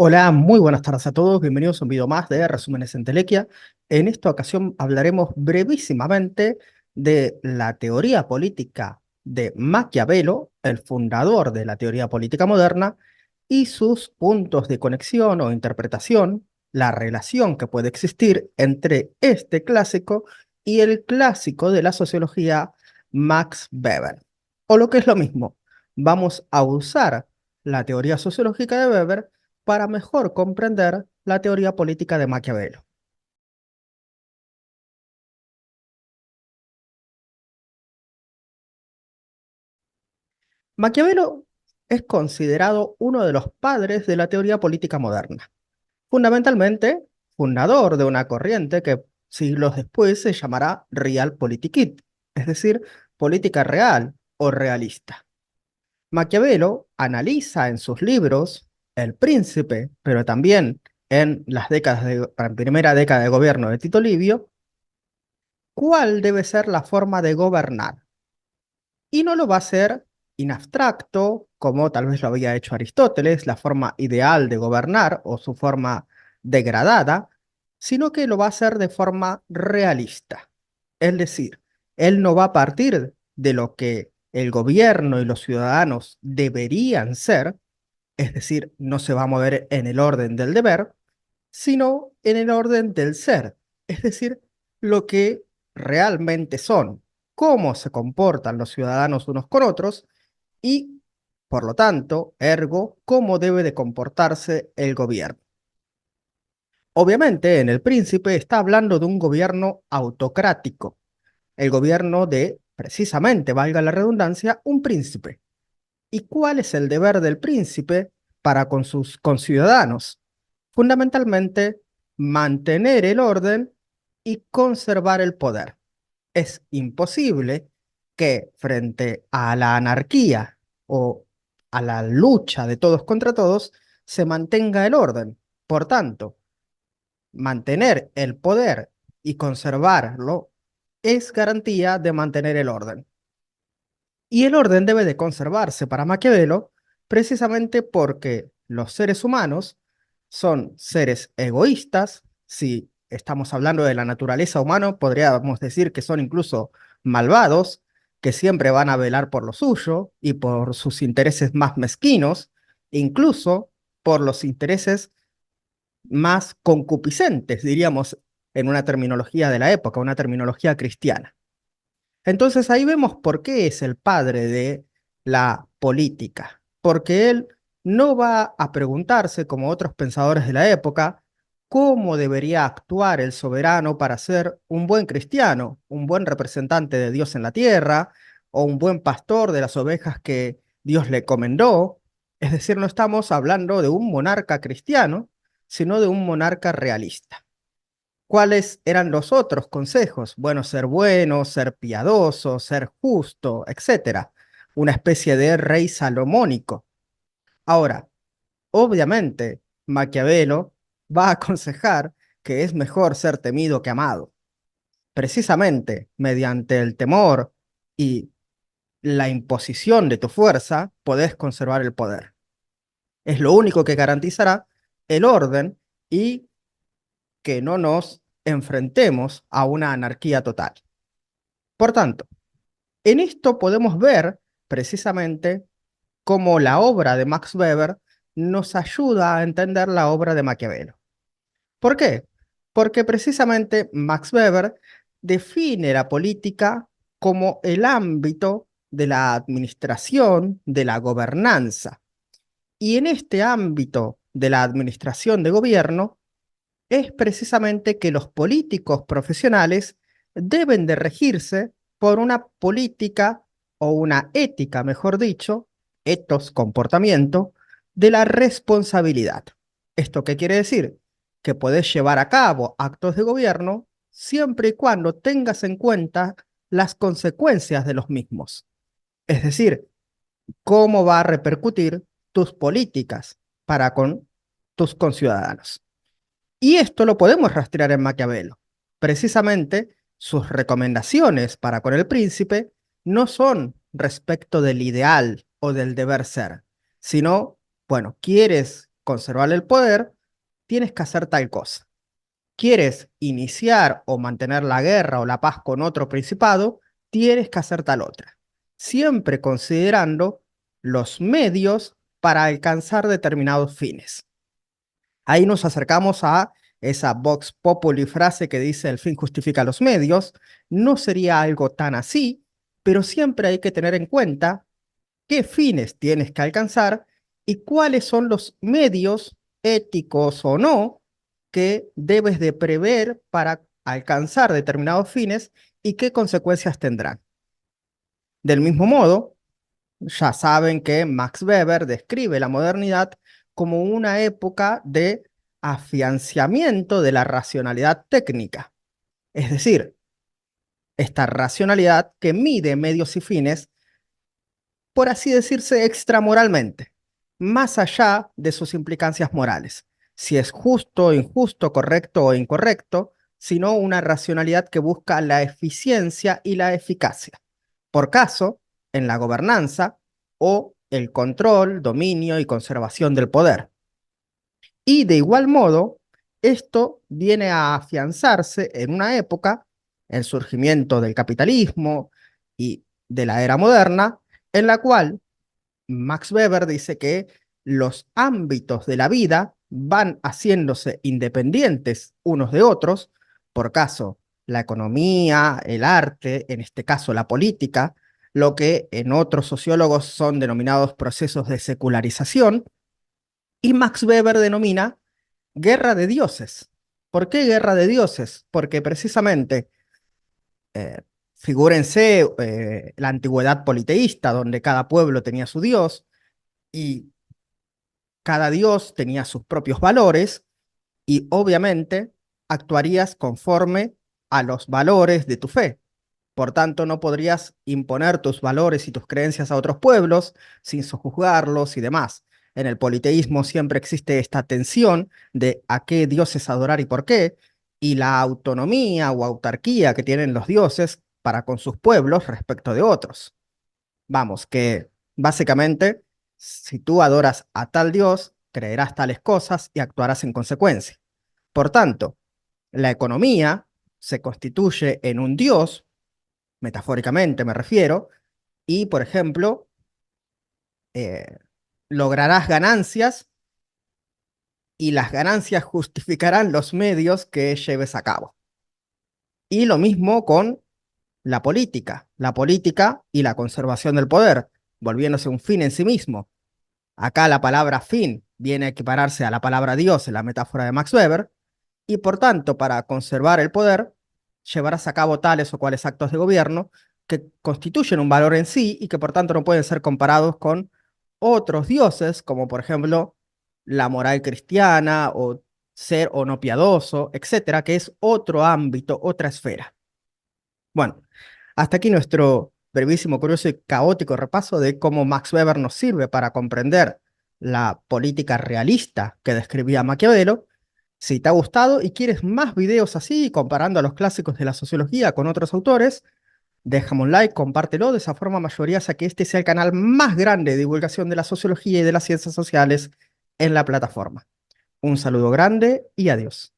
Hola, muy buenas tardes a todos. Bienvenidos a un video más de Resúmenes en Telequia. En esta ocasión hablaremos brevísimamente de la teoría política de Maquiavelo, el fundador de la teoría política moderna, y sus puntos de conexión o interpretación, la relación que puede existir entre este clásico y el clásico de la sociología Max Weber. O lo que es lo mismo, vamos a usar la teoría sociológica de Weber para mejor comprender la teoría política de Maquiavelo. Maquiavelo es considerado uno de los padres de la teoría política moderna, fundamentalmente fundador de una corriente que siglos después se llamará Realpolitik, es decir, política real o realista. Maquiavelo analiza en sus libros El Príncipe, pero también en las primera década de gobierno de Tito Livio, cuál debe ser la forma de gobernar. Y no lo va a hacer in abstracto, como tal vez lo había hecho Aristóteles, la forma ideal de gobernar o su forma degradada, sino que lo va a hacer de forma realista. Es decir, él no va a partir de lo que el gobierno y los ciudadanos deberían ser, es decir, no se va a mover en el orden del deber, sino en el orden del ser, es decir, lo que realmente son, cómo se comportan los ciudadanos unos con otros y, por lo tanto, ergo, cómo debe de comportarse el gobierno. Obviamente, en El Príncipe está hablando de un gobierno autocrático, el gobierno de, precisamente, valga la redundancia, un príncipe. ¿Y cuál es el deber del príncipe para con sus conciudadanos? Fundamentalmente, mantener el orden y conservar el poder. Es imposible que frente a la anarquía o a la lucha de todos contra todos se mantenga el orden. Por tanto, mantener el poder y conservarlo es garantía de mantener el orden. Y el orden debe de conservarse para Maquiavelo precisamente porque los seres humanos son seres egoístas. Si estamos hablando de la naturaleza humana, podríamos decir que son incluso malvados, que siempre van a velar por lo suyo y por sus intereses más mezquinos, incluso por los intereses más concupiscentes, diríamos en una terminología de la época, una terminología cristiana. Entonces ahí vemos por qué es el padre de la política, porque él no va a preguntarse, como otros pensadores de la época, cómo debería actuar el soberano para ser un buen cristiano, un buen representante de Dios en la tierra, o un buen pastor de las ovejas que Dios le comendó. Es decir, no estamos hablando de un monarca cristiano, sino de un monarca realista. ¿Cuáles eran los otros consejos? Bueno, ser bueno, ser piadoso, ser justo, etcétera. Una especie de rey salomónico. Ahora, obviamente, Maquiavelo va a aconsejar que es mejor ser temido que amado. Precisamente mediante el temor y la imposición de tu fuerza, podés conservar el poder. Es lo único que garantizará el orden y que no nos enfrentemos a una anarquía total. Por tanto, en esto podemos ver precisamente cómo la obra de Max Weber nos ayuda a entender la obra de Maquiavelo. ¿Por qué? Porque precisamente Max Weber define la política como el ámbito de la administración, de la gobernanza. Y en este ámbito de la administración de gobierno, es precisamente que los políticos profesionales deben de regirse por una política o una ética, mejor dicho, etos, comportamiento, de la responsabilidad. ¿Esto qué quiere decir? Que puedes llevar a cabo actos de gobierno siempre y cuando tengas en cuenta las consecuencias de los mismos. Es decir, cómo va a repercutir tus políticas para con tus conciudadanos. Y esto lo podemos rastrear en Maquiavelo. Precisamente sus recomendaciones para con el príncipe no son respecto del ideal o del deber ser, sino, bueno, ¿quieres conservar el poder, tienes que hacer tal cosa. ¿Quieres iniciar o mantener la guerra o la paz con otro principado? Tienes que hacer tal otra. Siempre considerando los medios para alcanzar determinados fines. Ahí nos acercamos a esa Vox Populi frase que dice el fin justifica los medios. No sería algo tan así, pero siempre hay que tener en cuenta qué fines tienes que alcanzar y cuáles son los medios, éticos o no, que debes de prever para alcanzar determinados fines y qué consecuencias tendrán. Del mismo modo, ya saben que Max Weber describe la modernidad como una época de afianzamiento de la racionalidad técnica, es decir, esta racionalidad que mide medios y fines, por así decirse, extramoralmente, más allá de sus implicancias morales, si es justo, injusto, correcto o incorrecto, sino una racionalidad que busca la eficiencia y la eficacia. Por caso, en la gobernanza o el control, dominio y conservación del poder. Y de igual modo, esto viene a afianzarse en una época, el surgimiento del capitalismo y de la era moderna, en la cual Max Weber dice que los ámbitos de la vida van haciéndose independientes unos de otros, por caso la economía, el arte, en este caso la política, lo que en otros sociólogos son denominados procesos de secularización, y Max Weber denomina guerra de dioses. ¿Por qué guerra de dioses? Porque precisamente, eh, figúrense la antigüedad politeísta, donde cada pueblo tenía su dios, y cada dios tenía sus propios valores y obviamente actuarías conforme a los valores de tu fe. Por tanto, no podrías imponer tus valores y tus creencias a otros pueblos sin sojuzgarlos y demás. En el politeísmo siempre existe esta tensión de a qué dioses adorar y por qué, y la autonomía o autarquía que tienen los dioses para con sus pueblos respecto de otros. Vamos, que básicamente, si tú adoras a tal Dios, creerás tales cosas y actuarás en consecuencia. Por tanto, la economía se constituye en un Dios, metafóricamente me refiero, y, por ejemplo, eh, lograrás ganancias y las ganancias justificarán los medios que lleves a cabo. Y lo mismo con la política y la conservación del poder, volviéndose un fin en sí mismo. Acá la palabra fin viene a equipararse a la palabra Dios en la metáfora de Max Weber, y por tanto, para conservar el poder, llevarás a cabo tales o cuales actos de gobierno que constituyen un valor en sí y que por tanto no pueden ser comparados con otros dioses, como por ejemplo la moral cristiana o ser o no piadoso, etcétera, que es otro ámbito, otra esfera. Bueno, hasta aquí nuestro brevísimo, curioso y caótico repaso de cómo Max Weber nos sirve para comprender la política realista que describía Maquiavelo. Si te ha gustado y quieres más videos así, comparando a los clásicos de la sociología con otros autores, déjame un like, compártelo, de esa forma mayoría hace que este sea el canal más grande de divulgación de la sociología y de las ciencias sociales en la plataforma. Un saludo grande y adiós.